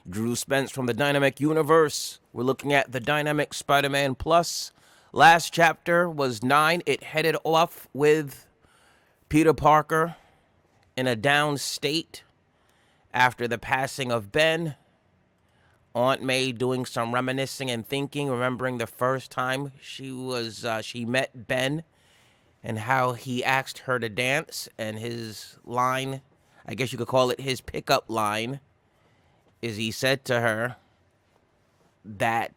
Drew Spence from the Dynamic Universe. We're looking at the Dynamic Spider-Man Plus. Last chapter was 9. It headed off with Peter Parker in a down state after the passing of Ben. Aunt May doing some reminiscing and thinking, remembering the first time she met Ben and how he asked her to dance, and his line, I guess you could call it his pickup line, is he said to her that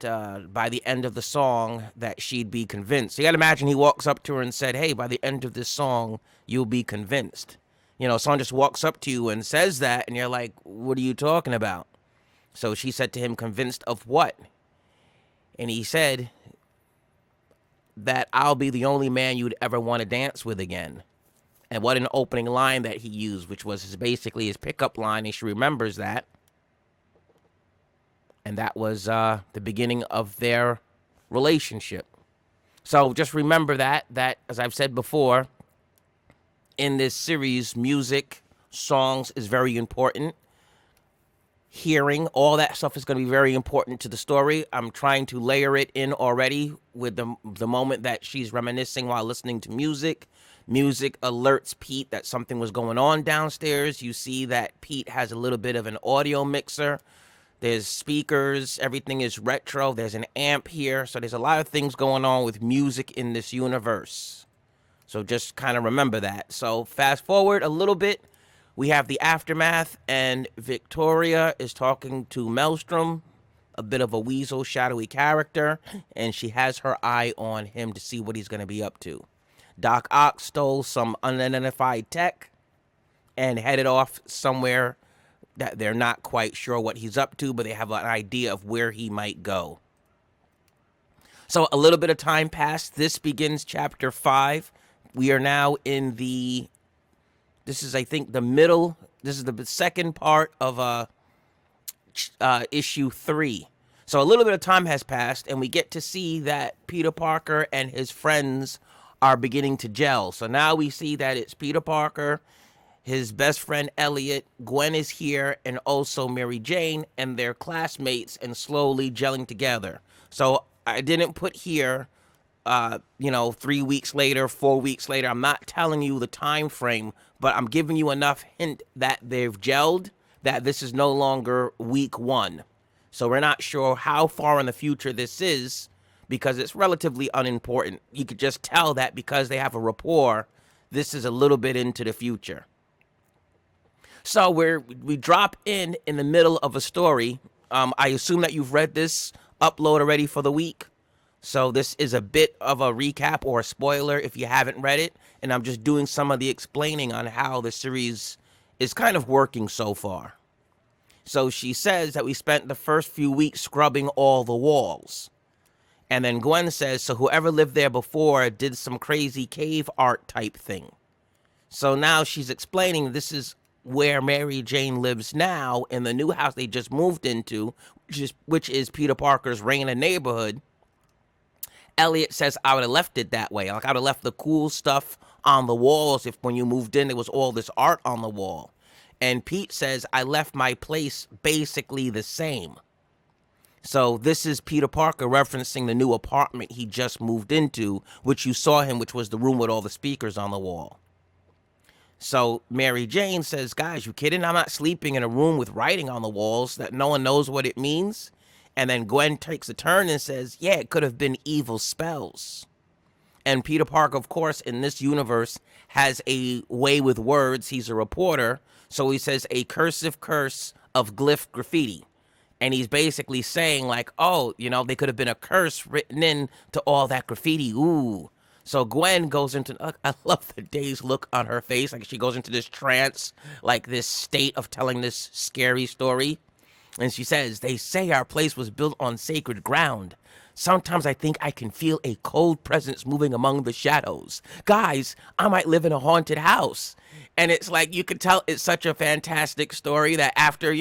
by the end of the song that she'd be convinced. You got to imagine he walks up to her and said, hey, by the end of this song, you'll be convinced. You know, someone just walks up to you and says that, and you're like, what are you talking about? So she said to him, convinced of what? And he said that I'll be the only man you'd ever want to dance with again. And what an opening line that he used, which was basically his pickup line, and she remembers that. And that was the beginning of their relationship. So just remember that, as I've said before, in this series, music, songs is very important. Hearing, all that stuff is going to be very important to the story. I'm trying to layer it in already with the moment that she's reminiscing while listening to music. Music alerts Pete that something was going on downstairs. You see that Pete has a little bit of an audio mixer. There's speakers, everything is retro, there's an amp here, so there's a lot of things going on with music in this universe. So just kind of remember that. So fast forward a little bit, we have the aftermath, and Victoria is talking to Maelstrom, a bit of a weasel, shadowy character, and she has her eye on him to see what he's going to be up to. Doc Ock stole some unidentified tech and headed off somewhere that they're not quite sure what he's up to, but they have an idea of where he might go. So a little bit of time passed. This begins chapter 5. We are now in this is, I think, this is the second part of issue 3. So a little bit of time has passed, and we get to see that Peter Parker and his friends are beginning to gel. So now we see that it's Peter Parker, his best friend Elliot, Gwen is here, and also Mary Jane, and their classmates, and slowly gelling together. So I didn't put here, 3 weeks later, 4 weeks later. I'm not telling you the time frame, but I'm giving you enough hint that they've gelled, that this is no longer week 1. So we're not sure how far in the future this is, because it's relatively unimportant. You could just tell that because they have a rapport, this is a little bit into the future. So we drop in the middle of a story. I assume that you've read this upload already for the week. So this is a bit of a recap or a spoiler if you haven't read it. And I'm just doing some of the explaining on how the series is kind of working so far. So she says that we spent the first few weeks scrubbing all the walls. And then Gwen says, so whoever lived there before did some crazy cave art type thing. So now she's explaining this is where Mary Jane lives now in the new house they just moved into, which is Peter Parker's Raina neighborhood. Elliot says, I would have left it that way. Like, I would have left the cool stuff on the walls if when you moved in, there was all this art on the wall. And Pete says, I left my place basically the same. So this is Peter Parker referencing the new apartment he just moved into, which you saw him, which was the room with all the speakers on the wall. So Mary Jane says, guys, you kidding? I'm not sleeping in a room with writing on the walls that no one knows what it means. And then Gwen takes a turn and says, yeah, it could have been evil spells. And Peter Parker, of course, in this universe, has a way with words. He's a reporter. So he says a cursive curse of glyph graffiti. And he's basically saying like, oh, they could have been a curse written in to all that graffiti. Ooh. So Gwen goes into, I love the dazed look on her face. Like she goes into this trance, like this state of telling this scary story. And she says, they say our place was built on sacred ground. Sometimes I think I can feel a cold presence moving among the shadows. Guys, I might live in a haunted house. And it's like, you can tell it's such a fantastic story that after,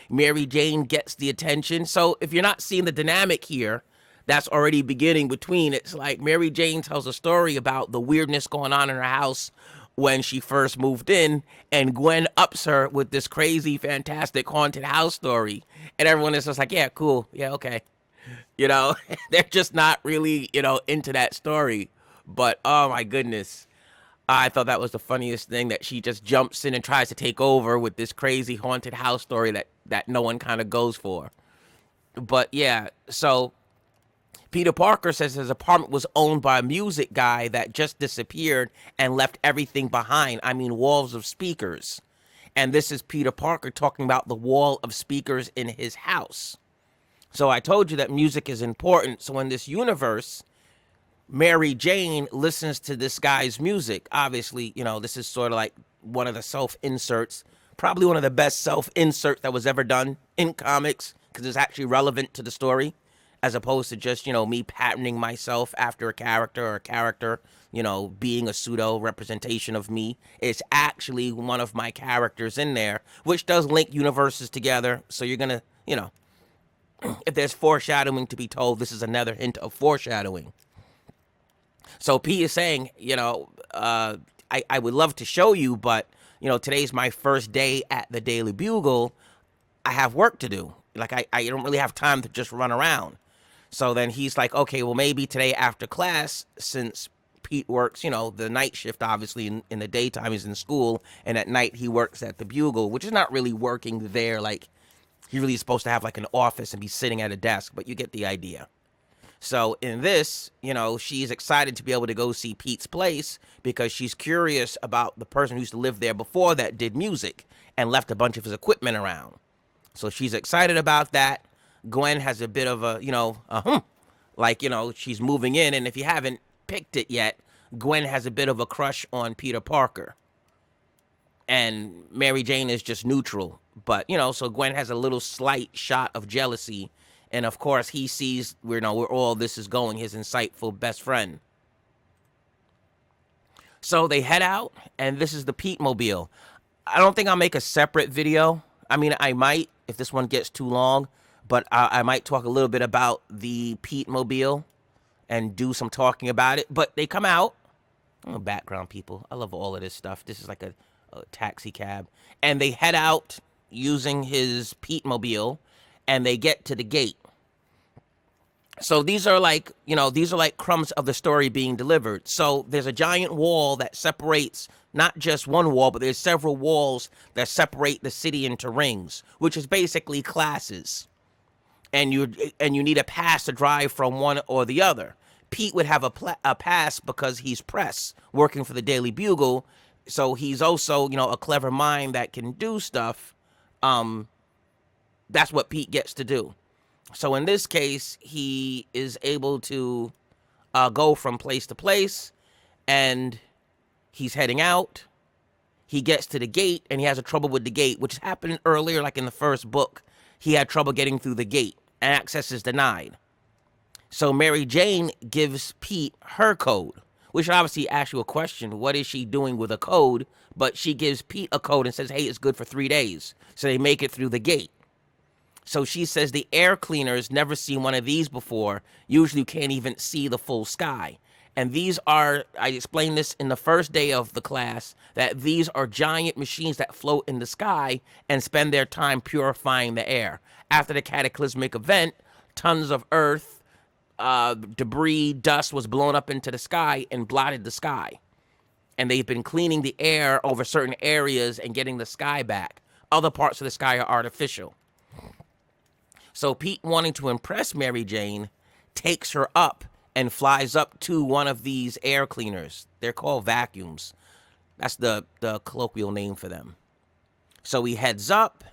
Mary Jane gets the attention. So if you're not seeing the dynamic here, that's already beginning between. It's like Mary Jane tells a story about the weirdness going on in her house when she first moved in, and Gwen ups her with this crazy, fantastic haunted house story, and everyone is just like, yeah, cool, yeah, okay. You know, they're just not really, into that story. But oh my goodness, I thought that was the funniest thing, that she just jumps in and tries to take over with this crazy haunted house story that no one kind of goes for. But yeah, so Peter Parker says his apartment was owned by a music guy that just disappeared and left everything behind. I mean, walls of speakers. And this is Peter Parker talking about the wall of speakers in his house. So I told you that music is important. So in this universe, Mary Jane listens to this guy's music. Obviously, this is sort of like one of the self-inserts, probably one of the best self-inserts that was ever done in comics, because it's actually relevant to the story, as opposed to just, me patterning myself after a character, or a character, being a pseudo representation of me. It's actually one of my characters in there, which does link universes together. So you're going to, if there's foreshadowing to be told, this is another hint of foreshadowing. So P is saying, I would love to show you, but, today's my first day at the Daily Bugle. I have work to do. Like, I don't really have time to just run around. So then he's like, okay, well, maybe today after class, since Pete works, the night shift, obviously, in the daytime he's in school, and at night he works at the Bugle, which is not really working there. Like, he really is supposed to have, like, an office and be sitting at a desk, but you get the idea. So in this, she's excited to be able to go see Pete's place, because she's curious about the person who used to live there before that did music and left a bunch of his equipment around. So she's excited about that. Gwen has a bit of she's moving in. And if you haven't picked it yet, Gwen has a bit of a crush on Peter Parker. And Mary Jane is just neutral. But, so Gwen has a little slight shot of jealousy. And of course, he sees where all this is going, his insightful best friend. So they head out, and this is the Pete Mobile. I don't think I'll make a separate video. I mean, I might if this one gets too long, but I might talk a little bit about the Pete Mobile and do some talking about it. But they come out. Oh, background people. I love all of this stuff. This is like a taxi cab. And they head out using his Pete Mobile, and they get to the gate. So these are like crumbs of the story being delivered. So there's a giant wall that separates, not just one wall, but there's several walls that separate the city into rings, which is basically classes. And you need a pass to drive from one or the other. Pete would have a pass because he's press, working for the Daily Bugle. So he's also, a clever mind that can do stuff. That's what Pete gets to do. So in this case, he is able to go from place to place, and he's heading out. He gets to the gate, and he has a trouble with the gate, which happened earlier, like in the first book. He had trouble getting through the gate, and access is denied. So Mary Jane gives Pete her code, which obviously asks you a question. What is she doing with a code? But she gives Pete a code and says, hey, it's good for 3 days. So they make it through the gate. So she says the air cleaners never seen one of these before. Usually you can't even see the full sky. And these are, I explained this in the first day of the class, that these are giant machines that float in the sky and spend their time purifying the air. After the cataclysmic event, tons of earth, debris, dust was blown up into the sky and blotted the sky. And they've been cleaning the air over certain areas and getting the sky back. Other parts of the sky are artificial. So Pete, wanting to impress Mary Jane, takes her up and flies up to one of these air cleaners. They're called vacuums. That's the colloquial name for them. So he heads up,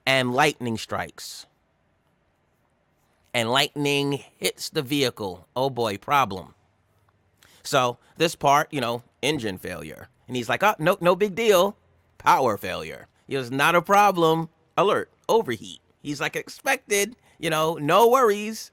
and lightning strikes. And lightning hits the vehicle. Oh boy, problem. So this part, engine failure. And he's like, oh, no big deal. Power failure. It was not a problem. Alert, overheat. He's like, expected, no worries.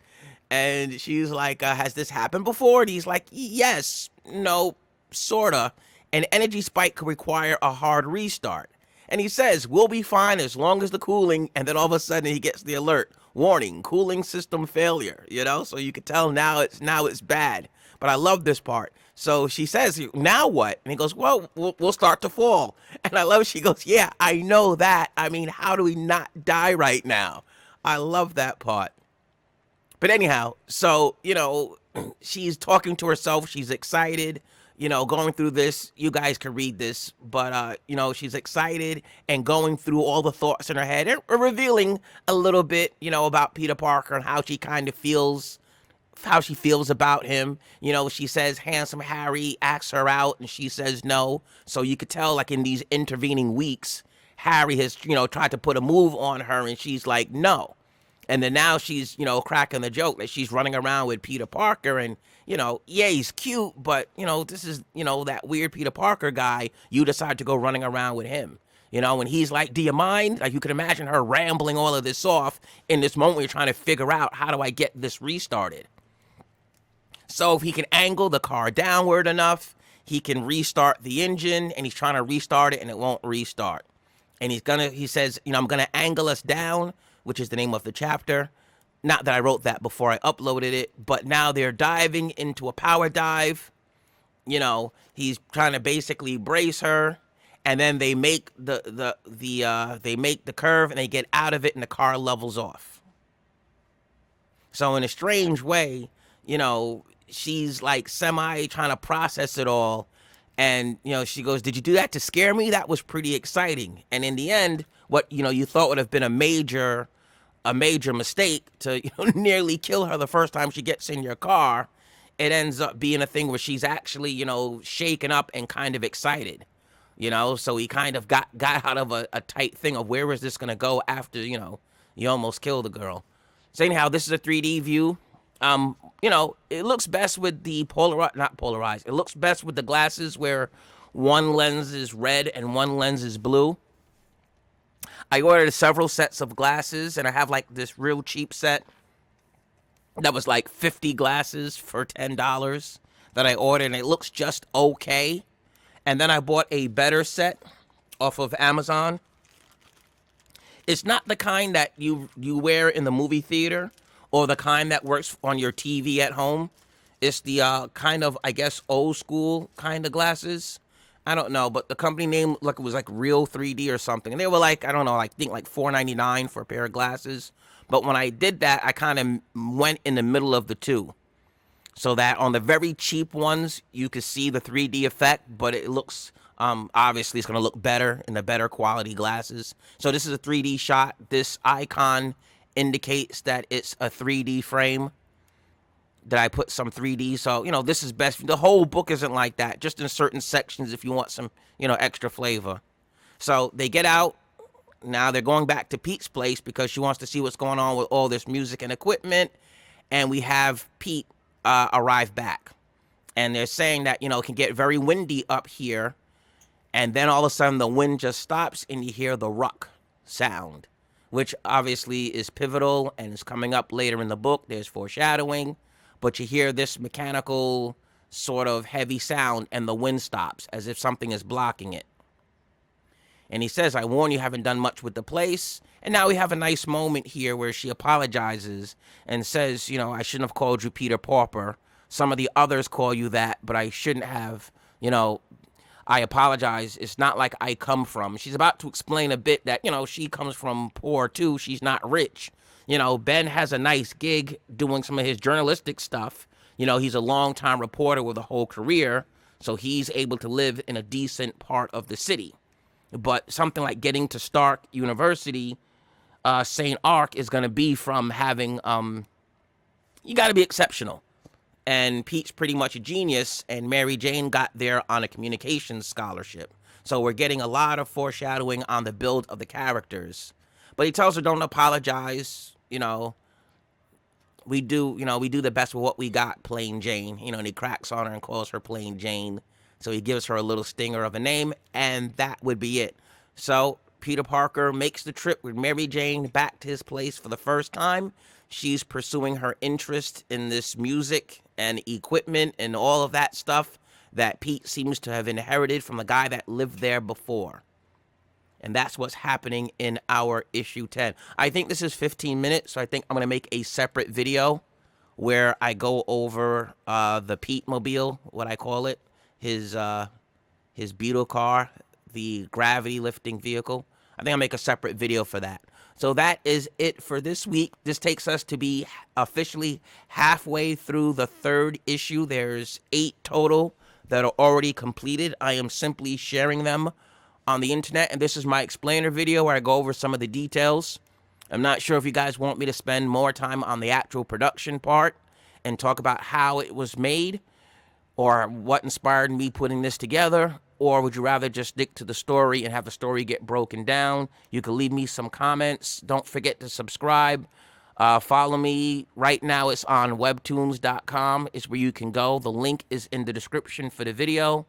And she's like, has this happened before? And he's like, yes, no, sorta. An energy spike could require a hard restart. And he says, we'll be fine as long as the cooling. And then all of a sudden he gets the alert. Warning, cooling system failure, So you could tell now it's bad. But I love this part. So she says, now what? And he goes, well, we'll start to fall. And I love, she goes, yeah, I know that. I mean, how do we not die right now? I love that part. But anyhow, so, she's talking to herself. She's excited, going through this. You guys can read this. But, she's excited and going through all the thoughts in her head and revealing a little bit, about Peter Parker and how she kind of feels, how she feels about him. She says handsome Harry asks her out and she says no. So you could tell, like, in these intervening weeks, Harry has, tried to put a move on her and she's like, no. And then now she's, cracking the joke that she's running around with Peter Parker and, yeah, he's cute, but, this is, that weird Peter Parker guy. You decide to go running around with him. And he's like, do you mind? Like, you can imagine her rambling all of this off in this moment where you're trying to figure out, how do I get this restarted? So if he can angle the car downward enough, he can restart the engine, and he's trying to restart it and it won't restart. And he says, I'm going to angle us down, which is the name of the chapter. Not that I wrote that before I uploaded it, but now they're diving into a power dive. He's trying to basically brace her, and then they make they make the curve and they get out of it and the car levels off. So in a strange way, she's like semi trying to process it all. And, she goes, did you do that to scare me? That was pretty exciting. And in the end, what, you thought would have been a major mistake to nearly kill her the first time she gets in your car, it ends up being a thing where she's actually, shaken up and kind of excited, so he kind of got out of a tight thing of where is this going to go after, you almost killed the girl. So anyhow, this is a 3D view. It looks best with the not polarized. It looks best with the glasses where one lens is red and one lens is blue. I ordered several sets of glasses, and I have like this real cheap set that was like 50 glasses for $10 that I ordered, and it looks just okay. And then I bought a better set off of Amazon. It's not the kind that you wear in the movie theater or the kind that works on your TV at home. It's the kind of, I guess, old school kind of glasses. I don't know, but the company name, like, it was like Real 3D or something. And they were like, I don't know, I think like $4.99 for a pair of glasses. But when I did that, I kind of went in the middle of the two. So that on the very cheap ones, you could see the 3D effect, but it looks, obviously it's going to look better in the better quality glasses. So this is a 3D shot. This icon indicates that it's a 3D frame, that I put some 3D. So, this is best. The whole book isn't like that, just in certain sections if you want some, extra flavor. So they get out. Now they're going back to Pete's place because she wants to see what's going on with all this music and equipment. And we have Pete arrive back. And they're saying that, it can get very windy up here. And then all of a sudden the wind just stops and you hear the ruck sound, which obviously is pivotal and is coming up later in the book. There's foreshadowing. But you hear this mechanical sort of heavy sound and the wind stops as if something is blocking it. And he says, I warn you, haven't done much with the place. And now we have a nice moment here where she apologizes and says, I shouldn't have called you Peter Pauper. Some of the others call you that, but I shouldn't have, I apologize. It's not like I come from. She's about to explain a bit that, she comes from poor too. She's not rich. Ben has a nice gig doing some of his journalistic stuff. He's a longtime reporter with a whole career, so he's able to live in a decent part of the city. But something like getting to Stark University, St. Arc, is going to be from having, you got to be exceptional. And Pete's pretty much a genius, and Mary Jane got there on a communications scholarship. So we're getting a lot of foreshadowing on the build of the characters. But he tells her, don't apologize. We do the best with what we got, Plain Jane. And he cracks on her and calls her Plain Jane. So he gives her a little stinger of a name, and that would be it. So Peter Parker makes the trip with Mary Jane back to his place for the first time. She's pursuing her interest in this music and equipment and all of that stuff that Pete seems to have inherited from the guy that lived there before. And that's what's happening in our issue 10. I think this is 15 minutes, so I think I'm going to make a separate video where I go over the Pete Mobile, what I call it, his Beetle car, the gravity lifting vehicle. I think I'll make a separate video for that. So that is it for this week. This takes us to be officially halfway through the third issue. There's 8 total that are already completed. I am simply sharing them on the internet, and this is my explainer video where I go over some of the details. I'm not sure if you guys want me to spend more time on the actual production part and talk about how it was made or what inspired me putting this together, or would you rather just stick to the story and have the story get broken down? You can leave me some comments. Don't forget to subscribe. Follow me. Right now it's on webtoons.com is where you can go. The link is in the description for the video.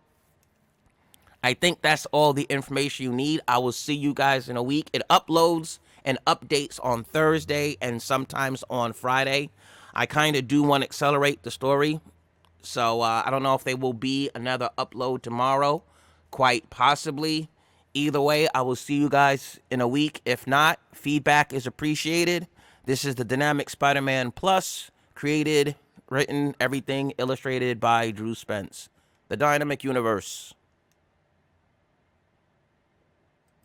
I think that's all the information you need. I will see you guys in a week. It uploads and updates on Thursday and sometimes on Friday. I kind of do want to accelerate the story. So I don't know if there will be another upload tomorrow. Quite possibly. Either way, I will see you guys in a week. If not, feedback is appreciated. This is the Dynamic Spider-Man Plus, created, written, everything illustrated by Drew Spence. The Dynamic Universe.